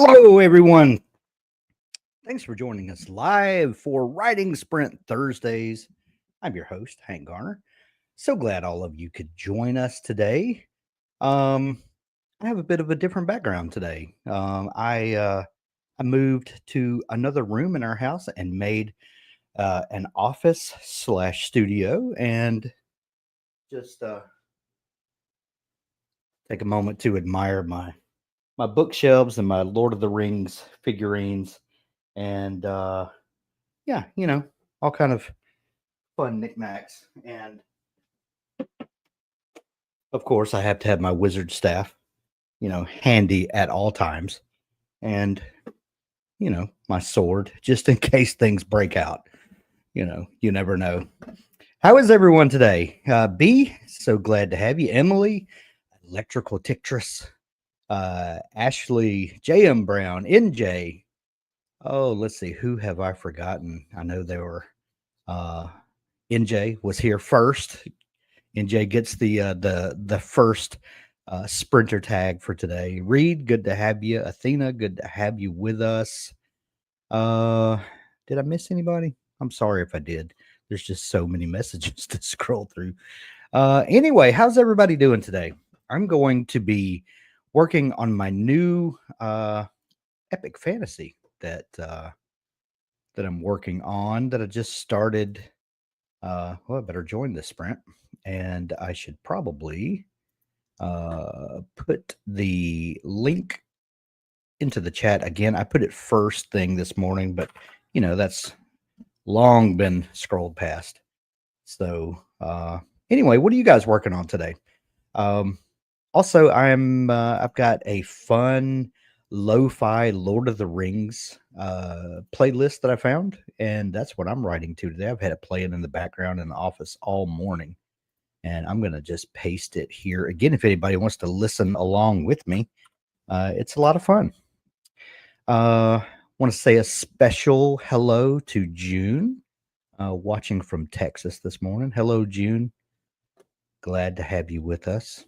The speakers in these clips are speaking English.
Hello, everyone. Thanks for joining us live for Writing Sprint Thursdays. I'm your host, Hank Garner. So glad all of you could join us today. Um, I have a bit of a different background today. I moved to another room in our house and made an office slash studio, and just take a moment to admire my bookshelves and my Lord of the Rings figurines, and yeah, all kind of fun knickknacks. And of course, I have to have my wizard staff, handy at all times. And, my sword, just in case things break out. You never know. How is everyone today? B, so glad to have you. Emily, electrical tictress, Ashley, JM Brown, NJ. Oh, let's see. Who have I forgotten? I know there were, uh, NJ was here first. NJ gets the first sprinter tag for today. Reed, good to have you. Athena, good to have you with us. Uh, did I miss anybody? I'm sorry if I did. There's just so many messages to scroll through. Anyway, how's everybody doing today? I'm going to be working on my new epic fantasy that I'm working on that I just started. Well, I better join this sprint, and I should probably put the link into the chat again. I put it first thing this morning, but that's long been scrolled past. So anyway, what are you guys working on today? Also, I've got a fun lo-fi Lord of the Rings playlist that I found, and that's what I'm writing to today. I've had it playing in the background in the office all morning, and I'm going to just paste it here again. If anybody wants to listen along with me, it's a lot of fun. Want to say a special hello to June, watching from Texas this morning. Hello, June. Glad to have you with us.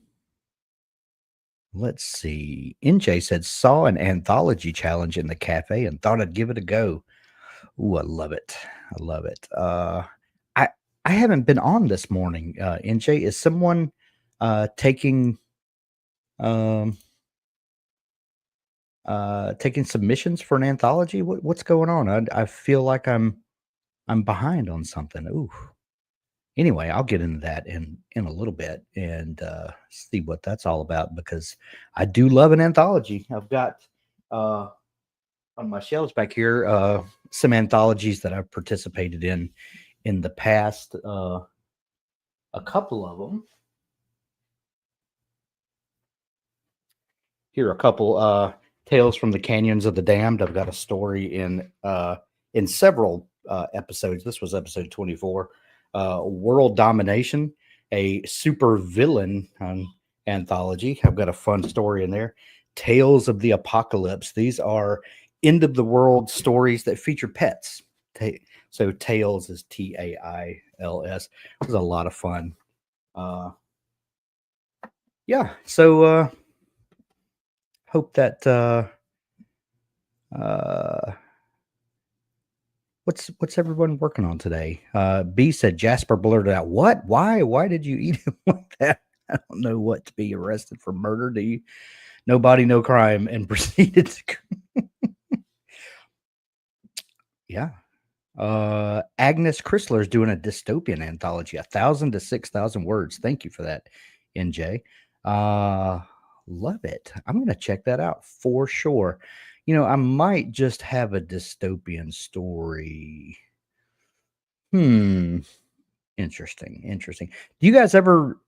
Let's see. NJ said, saw an anthology challenge in the cafe and thought I'd give it a go. Ooh, I love it. I love it. I I haven't been on this morning. NJ, is someone taking um taking submissions for an anthology? What's going on? I feel like I'm behind on something. Ooh. Anyway, I'll get into that in a little bit and see what that's all about, because I do love an anthology. I've got on my shelves back here some anthologies that I've participated in the past. A couple of them. Here are a couple Tales from the Canyons of the Damned. I've got a story in several episodes. This was episode 24. World Domination, a super villain anthology. I've got a fun story in there. Tales of the Apocalypse. These are end of the world stories that feature pets. So Tales is Tails. It was a lot of fun. Yeah. So hope that uh what's everyone working on today? B said Jasper blurted out, "What? Why did you eat him like that? I don't know what to be arrested for murder. Do you? No body, no crime," and proceeded to yeah. Agnes Chrysler is doing a dystopian anthology, 1,000 to 6,000 words. Thank you for that, NJ. Love it. I'm going to check that out for sure. I might just have a dystopian story. Interesting. Interesting. Do you guys ever,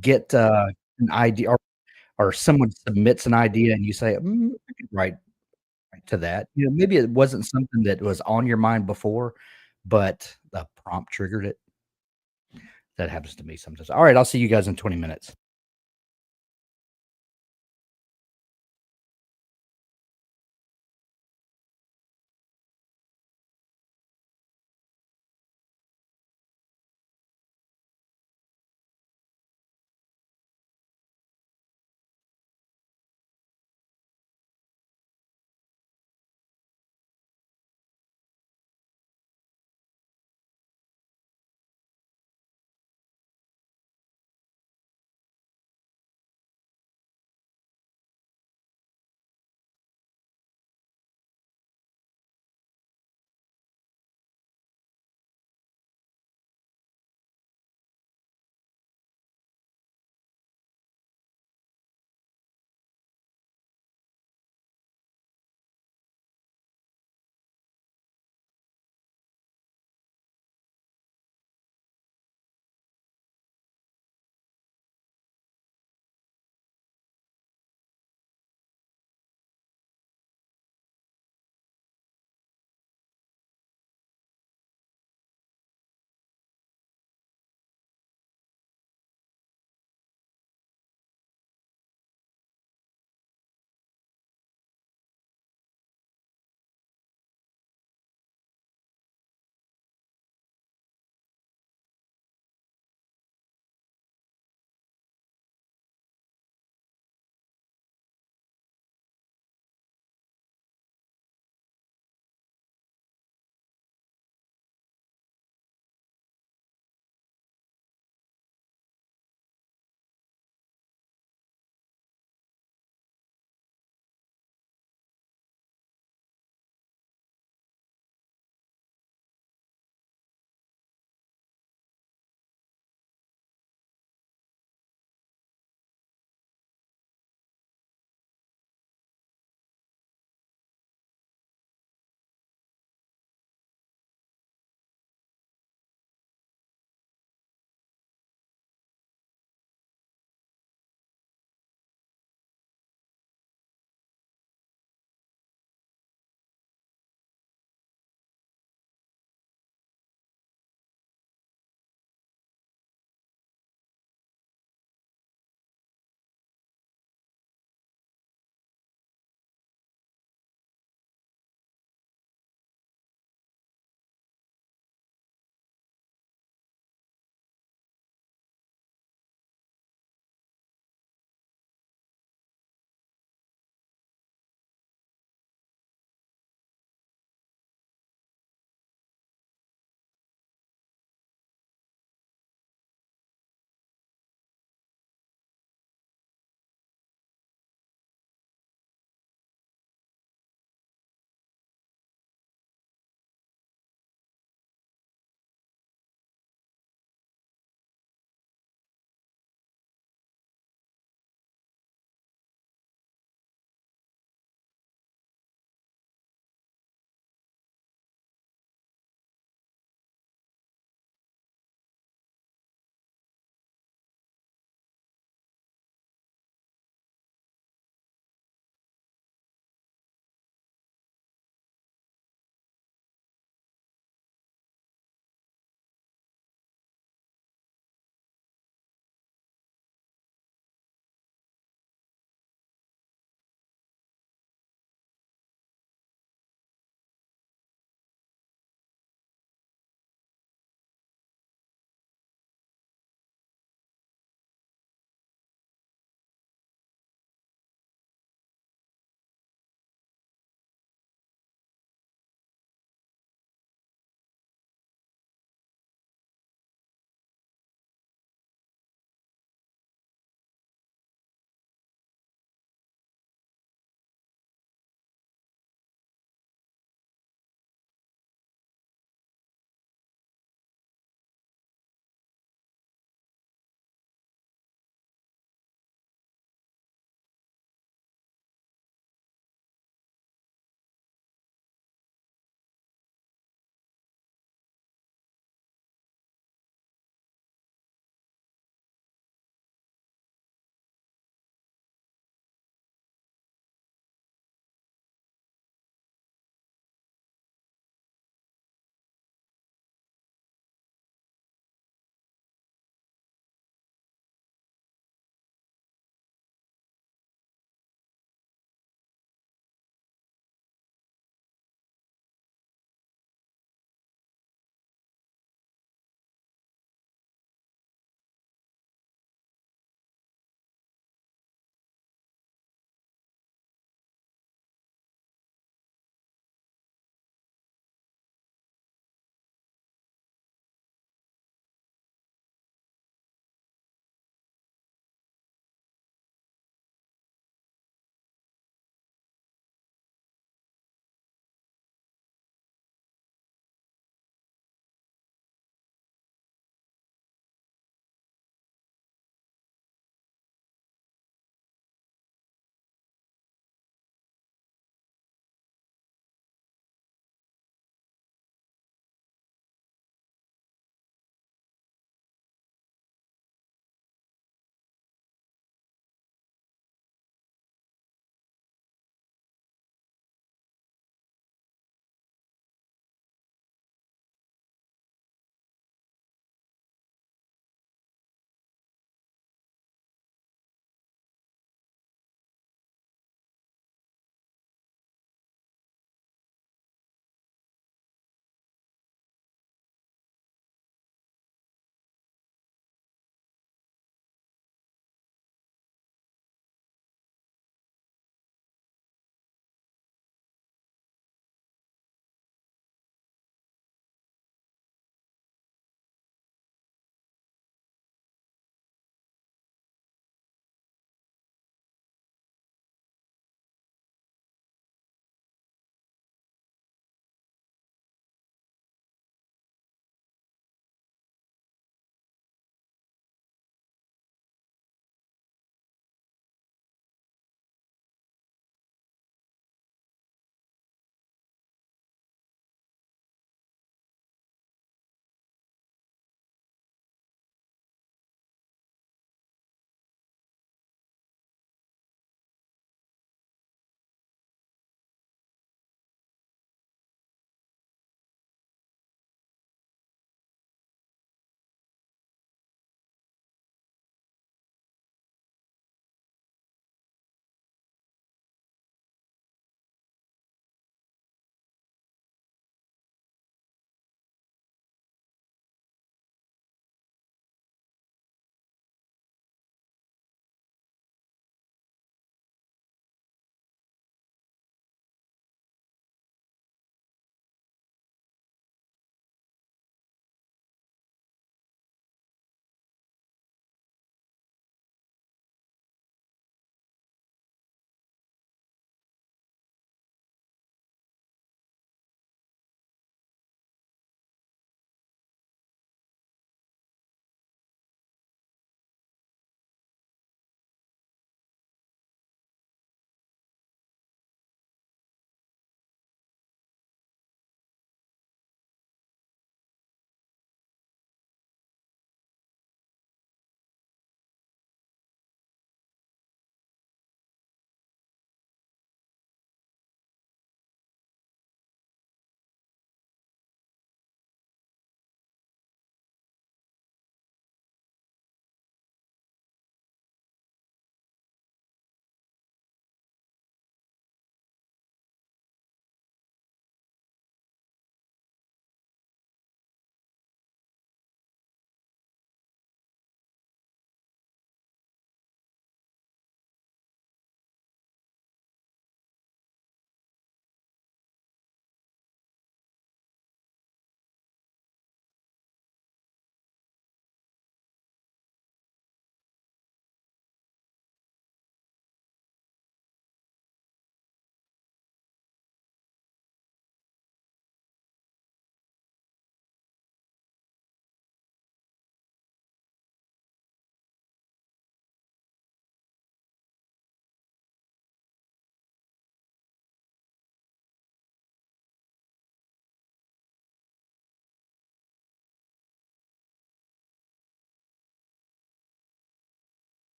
get an idea, or someone submits an idea and you say, I could write to that. Maybe it wasn't something that was on your mind before, but the prompt triggered it. That happens to me sometimes. All right, I'll see you guys in 20 minutes.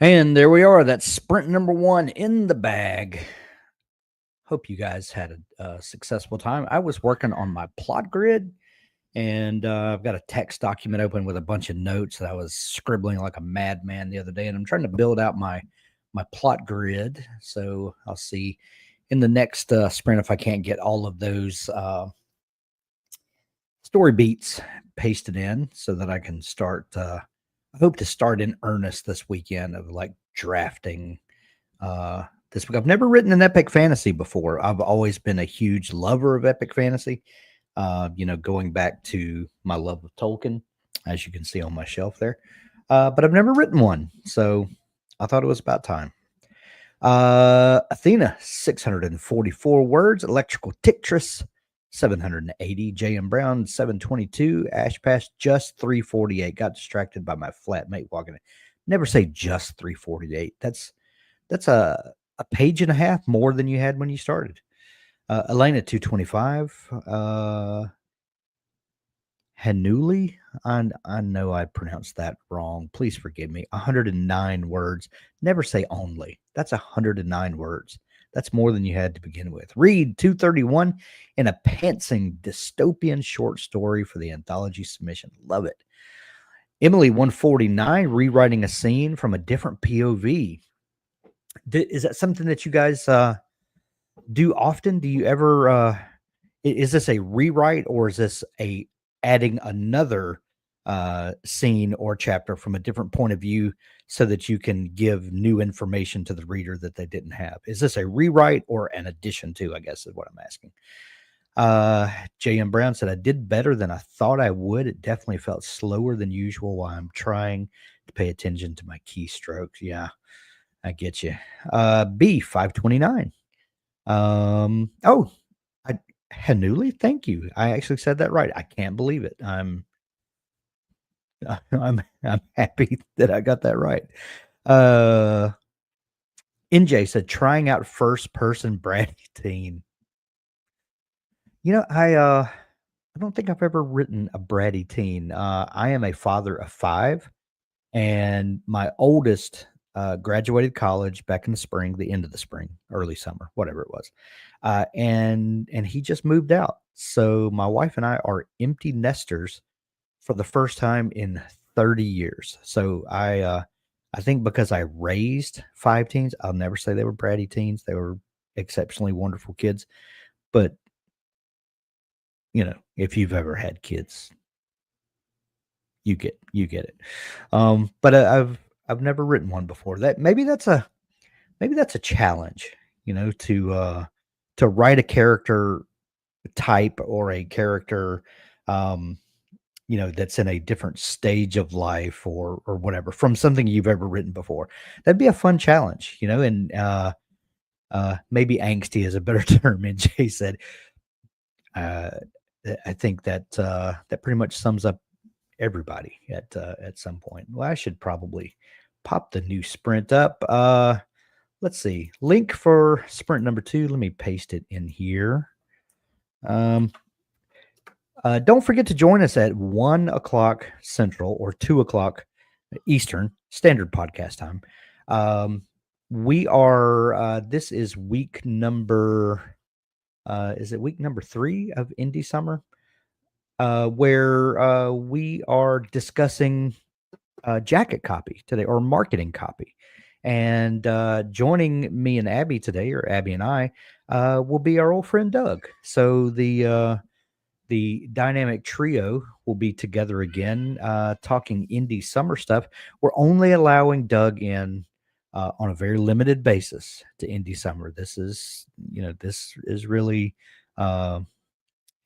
And there we are. That's sprint number one in the bag. Hope you guys had a successful time. I was working on my plot grid, and I've got a text document open with a bunch of notes that I was scribbling like a madman the other day, and I'm trying to build out my plot grid. So I'll see in the next sprint if I can't get all of those story beats pasted in so that I can start. I hope to start in earnest this weekend of like drafting this week. I've never written an epic fantasy before. I've always been a huge lover of epic fantasy. Going back to my love of Tolkien, as you can see on my shelf there. But I've never written one, so I thought it was about time. Athena, 644 words. Electrical Tictress, 780. J.M. Brown, 722. Ash Pass, just 348. Got distracted by my flatmate walking in. Never say just 348. That's a page and a half more than you had when you started. Elena, 225. Hanuli, I know I pronounced that wrong. Please forgive me. 109 words. Never say only. That's 109 words. That's more than you had to begin with. Read 231 in a pantsing dystopian short story for the anthology submission. Love it. Emily, 149, rewriting a scene from a different POV. Is that something that you guys do often? Do you ever is this a rewrite, or is this a adding another scene or chapter from a different point of view so that you can give new information to the reader that they didn't have? Is this a rewrite or an addition to, I guess is what I'm asking. J.M. Brown said, I did better than I thought I would. It definitely felt slower than usual while I'm trying to pay attention to my keystrokes. Yeah, I get you. B, 529. Oh, Hanuli, thank you. I actually said that right. I can't believe it. I'm happy that I got that right. NJ said trying out first person Bratty teen. I don't think I've ever written a bratty teen. I am a father of 5, and my oldest graduated college back in the spring, the end of the spring, early summer, whatever it was, and he just moved out. So my wife and I are empty nesters for the first time in 30 years. So I think because I raised 5 teens, I'll never say they were bratty teens. They were exceptionally wonderful kids, but if you've ever had kids, you get it. But I've never written one before. That maybe that's a challenge, to write a character type or a character, um, that's in a different stage of life or whatever from something you've ever written before. That'd be a fun challenge, and maybe angsty is a better term. And Jay said, uh, I think that pretty much sums up everybody at some point. Well, I should probably pop the new sprint up. Let's see. Link for sprint number 2. Let me paste it in here. Don't forget to join us at 1:00 Central or 2:00 Eastern Standard Podcast Time. We are. This is week number. Is it week number 3 of Indie Summer? Where we are discussing jacket copy today, or marketing copy. And joining me and Abby today, or Abby and I, will be our old friend Doug. So the dynamic trio will be together again, talking indie summer stuff. We're only allowing Doug in on a very limited basis to indie summer. This is really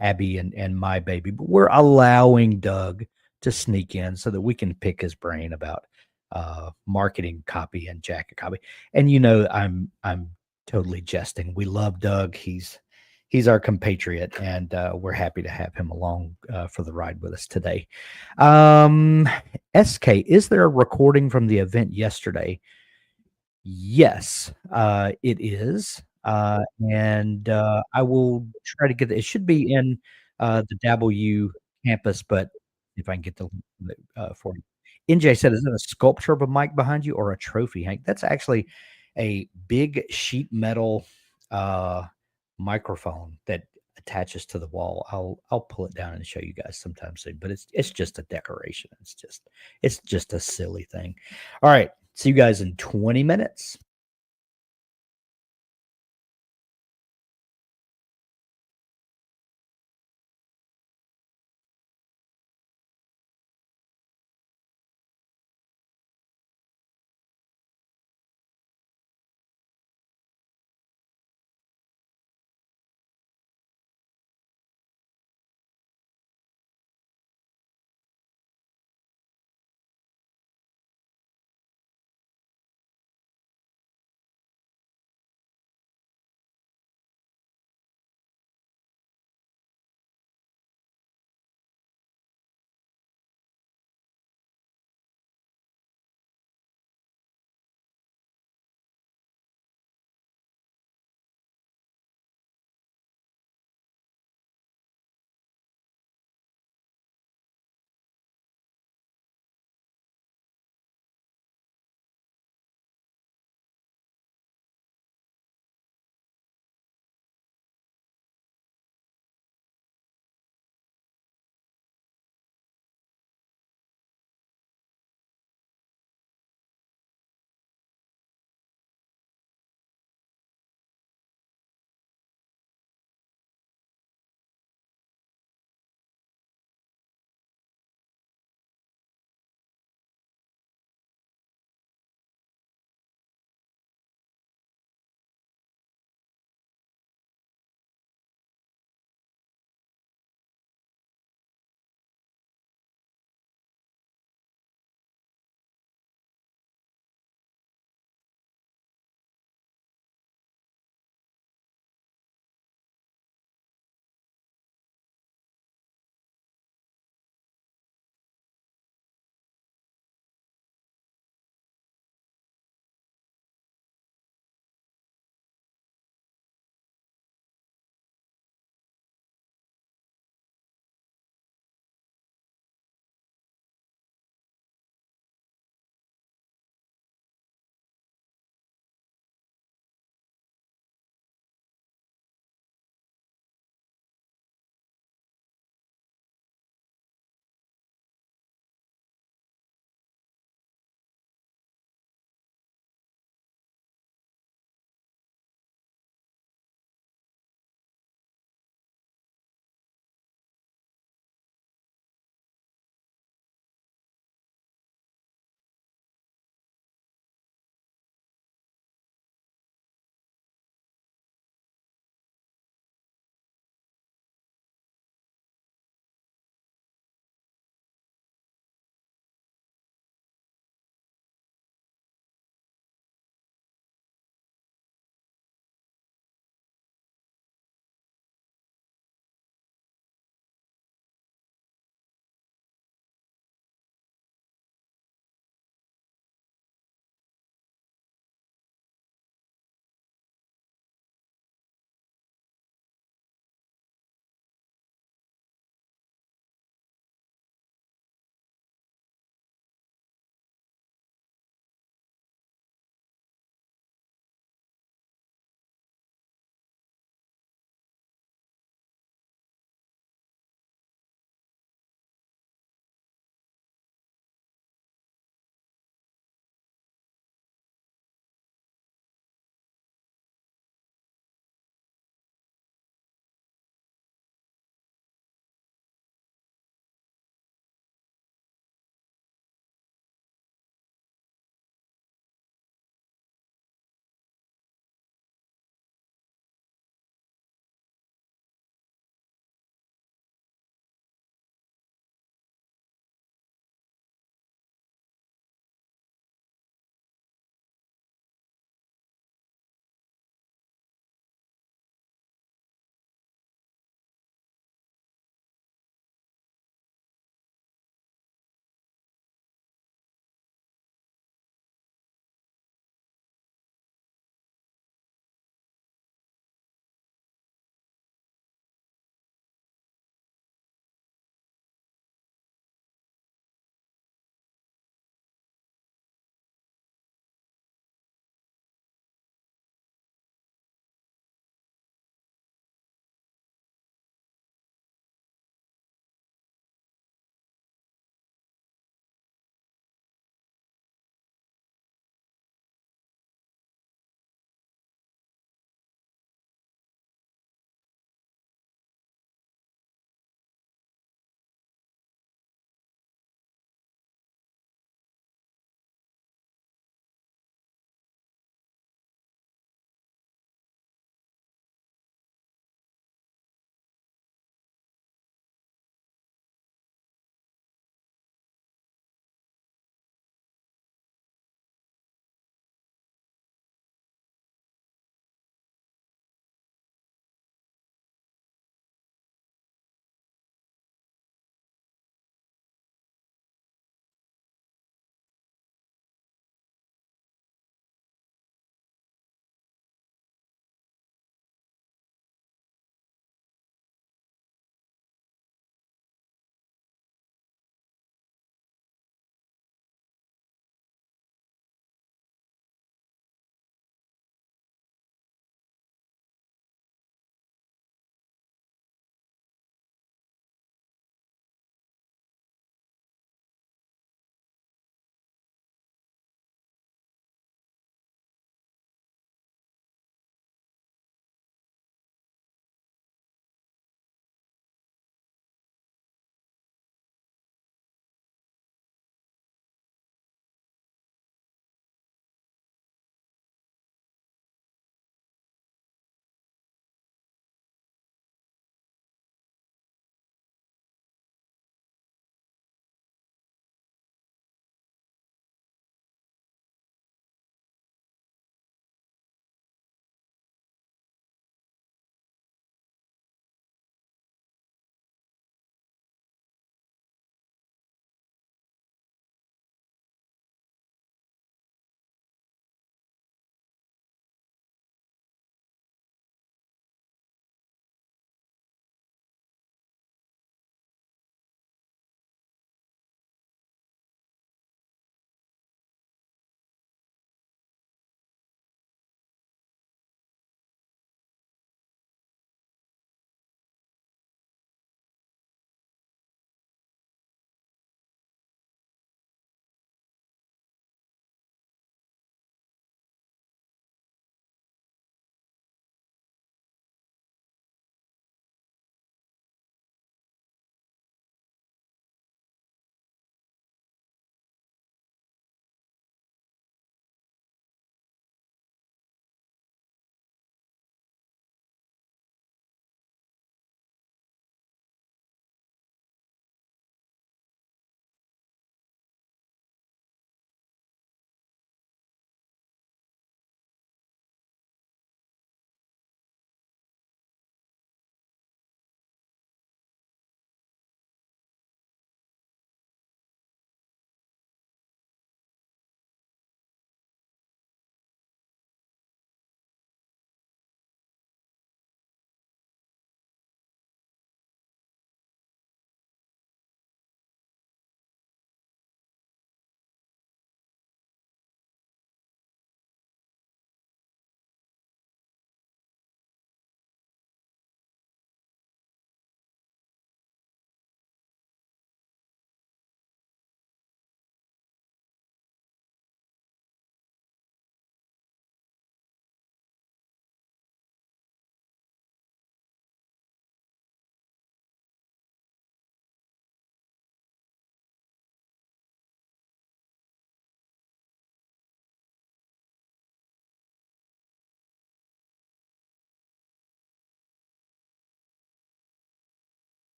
Abby and my baby, but we're allowing Doug to sneak in so that we can pick his brain about marketing copy and jacket copy. And I'm totally jesting. We love Doug. He's our compatriot, and we're happy to have him along for the ride with us today. SK, is there a recording from the event yesterday? Yes, it is. And I will try to get it. It should be in the Dabble campus, but if I can get the link for you. NJ said, "Is it a sculpture of a mic behind you or a trophy, Hank?" That's actually a big sheet metal, uh, microphone that attaches to the wall. I'll pull it down and show you guys sometime soon, but it's just a decoration. It's just a silly thing. All right, see you guys in 20 minutes.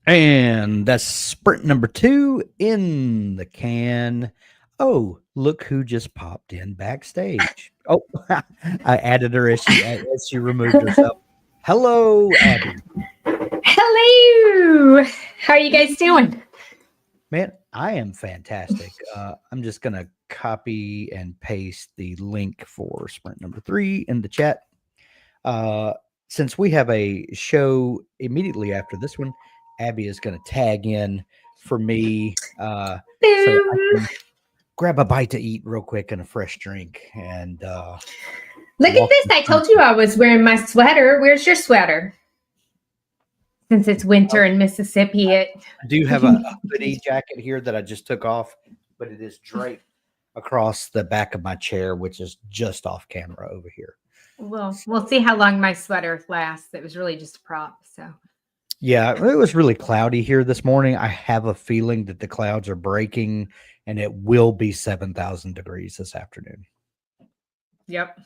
And that's sprint number 2 in the can. Oh, look who just popped in backstage. Oh, I added her as she removed herself. Hello, Abby. Hello. How are you guys doing? Man, I am fantastic. I'm just going to copy and paste the link for sprint number 3 in the chat. Since we have a show immediately after this one, Abby is going to tag in for me so I can grab a bite to eat real quick and a fresh drink. And look at this. I told you I was wearing my sweater. Where's your sweater? Since it's winter in Mississippi, I do have a hoodie jacket here that I just took off, but it is draped across the back of my chair, which is just off camera over here. Well, we'll see how long my sweater lasts. It was really just a prop. So, yeah, it was really cloudy here this morning. I have a feeling that the clouds are breaking and it will be 7,000 degrees this afternoon. Yep.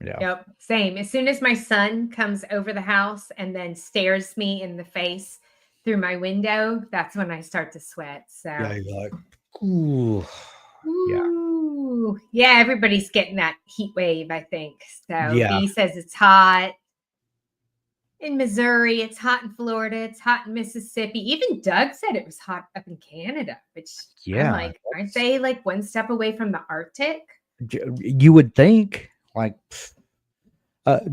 Yeah. Yep. Same. As soon as my son comes over the house and then stares me in the face through my window, that's when I start to sweat. So, yeah, you're like, ooh. Ooh. Yeah, everybody's getting that heat wave, I think. So Yeah. B says it's hot in Missouri, it's hot in Florida, it's hot in Mississippi. Even Doug said it was hot up in Canada, which I'm like, aren't they like one step away from the Arctic? You would think, like,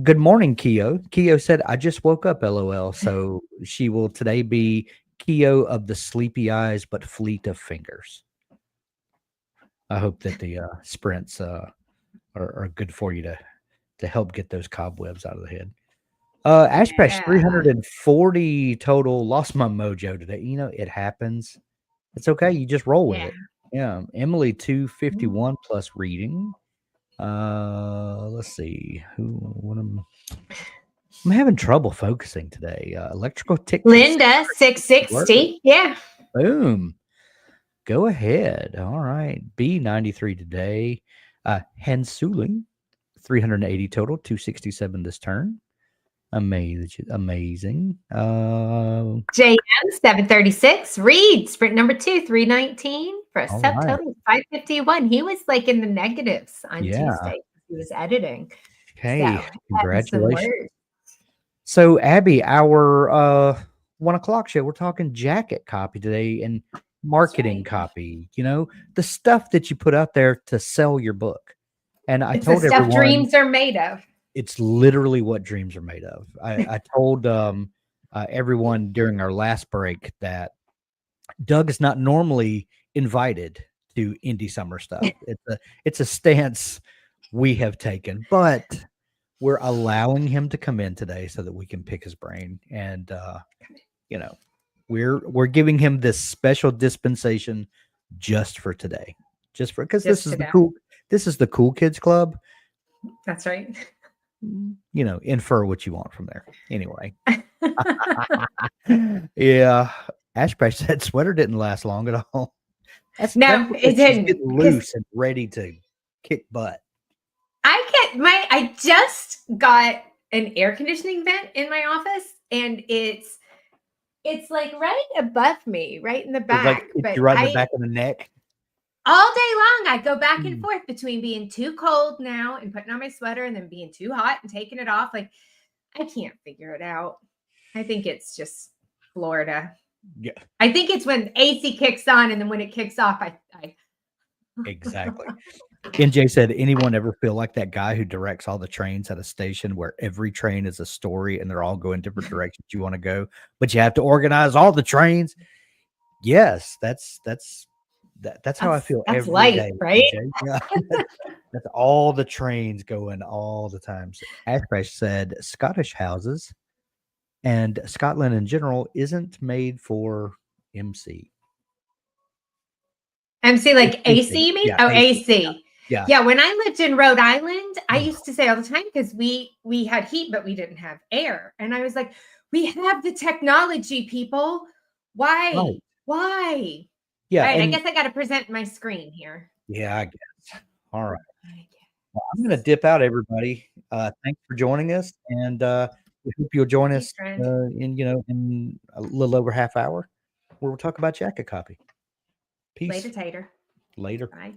good morning, Keo. Keo said, I just woke up, LOL. So she will today be Keo of the sleepy eyes, but fleet of fingers. I hope that the sprints are good for you to help get those cobwebs out of the head. Ashpash 340 total. Lost my mojo today. You know, it happens. It's okay. You just roll with it. Yeah. Emily 251 plus reading. Let's see I'm having trouble focusing today. Electrical tick. Linda 660. Yeah. Boom. Go ahead. All right. B93 today. Hensuling 380 total, 267 this turn. Amazing. JM 736. Reed sprint number 2, 319 for a subtotal of 551. He was like in the negatives on Tuesday. He was editing. Okay, so, congratulations. So Abby, our 1 o'clock show, we're talking jacket copy today and marketing copy. You know, the stuff that you put out there to sell your book. And I told the everyone, stuff dreams are made of. It's literally what dreams are made of. I told everyone during our last break that Doug is not normally invited to Indie Summer stuff. It's a stance we have taken, but we're allowing him to come in today so that we can pick his brain. And you know, we're giving him this special dispensation just for today, just for because this is the cool kids club. That's right. You know, infer what you want from there. Anyway. Yeah. Ashbash said sweater didn't last long at all. It didn't. Get loose and ready to kick butt. I just got an air conditioning vent in my office, and it's like right above me, right in the back. You're right in the back of the neck. All day long, I go back and forth between being too cold now and putting on my sweater and then being too hot and taking it off. Like, I can't figure it out. I think it's just Florida. Yeah. I think it's when AC kicks on and then when it kicks off, I... Exactly. NJ said, anyone ever feel like that guy who directs all the trains at a station where every train is a story and they're all going different directions you want to go, but you have to organize all the trains? Yes, that's how I feel every day, right? Yeah. That's all the trains going all the time. So Ashcrash said Scottish houses and Scotland in general isn't made for MC. MC like AC, you mean? Yeah, AC. Yeah. Yeah, when I lived in Rhode Island, I used to say all the time, because we had heat, but we didn't have air. And I was like, we have the technology, people. Why? Right. Why? Yeah. All right, I guess I got to present my screen here. Yeah, I guess. All right. Well, I'm going to dip out, everybody. Thanks for joining us. And we hope you'll join us in a little over half hour. where we'll talk about Jacket Copy. Peace. Later, Tater. Later. Bye.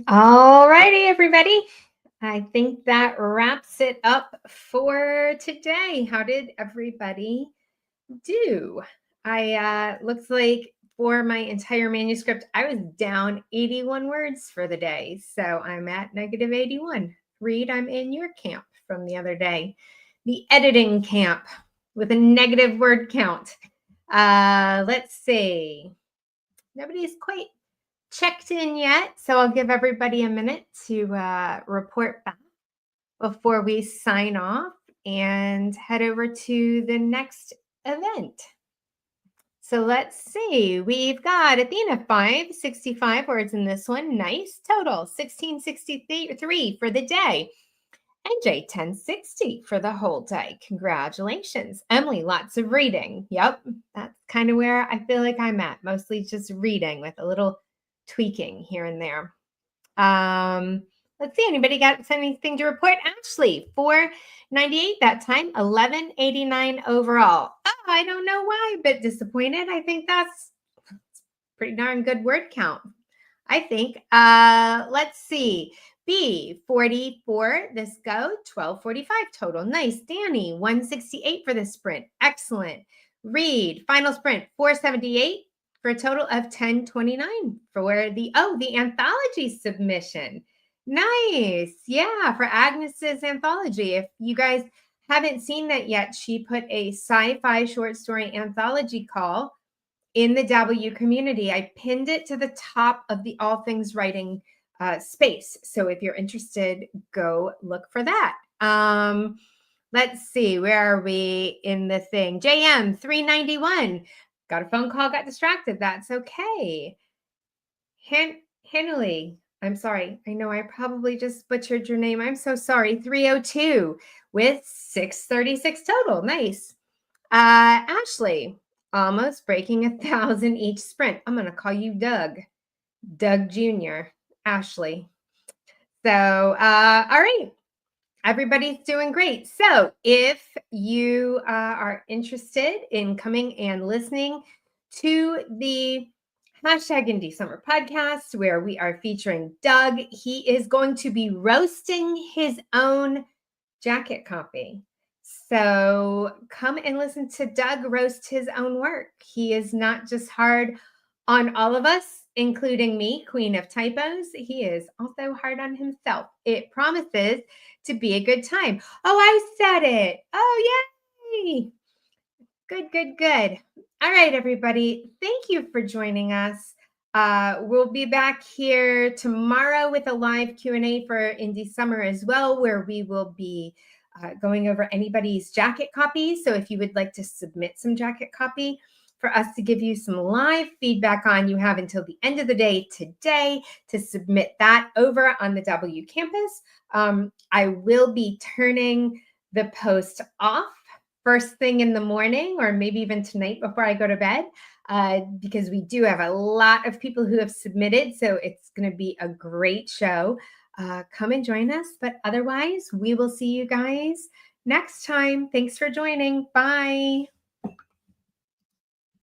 All righty, everybody. I think that wraps it up for today. How did everybody do? I looks like for my entire manuscript, I was down 81 words for the day. So I'm at negative 81. Reed, I'm in your camp from the other day. The editing camp with a negative word count. Let's see. Nobody's quite checked in yet, so I'll give everybody a minute to report back before we sign off and head over to the next event. So let's see. We've got Athena 565 words in this one. Nice. Total 1663 for the day. NJ 1060 for the whole day. Congratulations. Emily, lots of reading. Yep. That's kind of where I feel like I'm at. Mostly just reading with a little tweaking here and there. Let's see. Anybody got anything to report? Ashley, 498 that time, 1189 overall. Oh, I don't know why, but disappointed. I think that's pretty darn good word count. I think. Let's see. B, 44. This go, 1245 total. Nice. Danny, 168 for the sprint. Excellent. Reed, final sprint, 478 for a total of 1029 for the anthology submission. Nice. Yeah, for Agnes's anthology. If you guys haven't seen that yet, she put a sci-fi short story anthology call in the W community. I pinned it to the top of the All Things Writing space. So if you're interested, go look for that. Let's see, where are we in the thing? JM 391. Got a phone call, got distracted. That's okay. Hanley, I'm sorry. I know I probably just butchered your name. I'm so sorry. 302 with 636 total. Nice. Ashley, almost breaking 1,000 each sprint. I'm going to call you Doug Jr., Ashley. So, all right. Everybody's doing great. So if you are interested in coming and listening to the Hashtag Indie Summer podcast, where we are featuring Doug, he is going to be roasting his own jacket copy. So come and listen to Doug roast his own work. He is not just hard on all of us, including me, Queen of Typos. He is also hard on himself. It promises to be a good time. Oh, I said it. Oh, yay. Good, good, good. All right, everybody. Thank you for joining us. We'll be back here tomorrow with a live Q&A for Indie Summer as well, where we will be going over anybody's jacket copy. So if you would like to submit some jacket copy for us to give you some live feedback on, you have until the end of the day today to submit that over on the W campus. I will be turning the post off first thing in the morning, or maybe even tonight before I go to bed, because we do have a lot of people who have submitted. So it's going to be a great show. Come and join us. But otherwise, we will see you guys next time. Thanks for joining. Bye.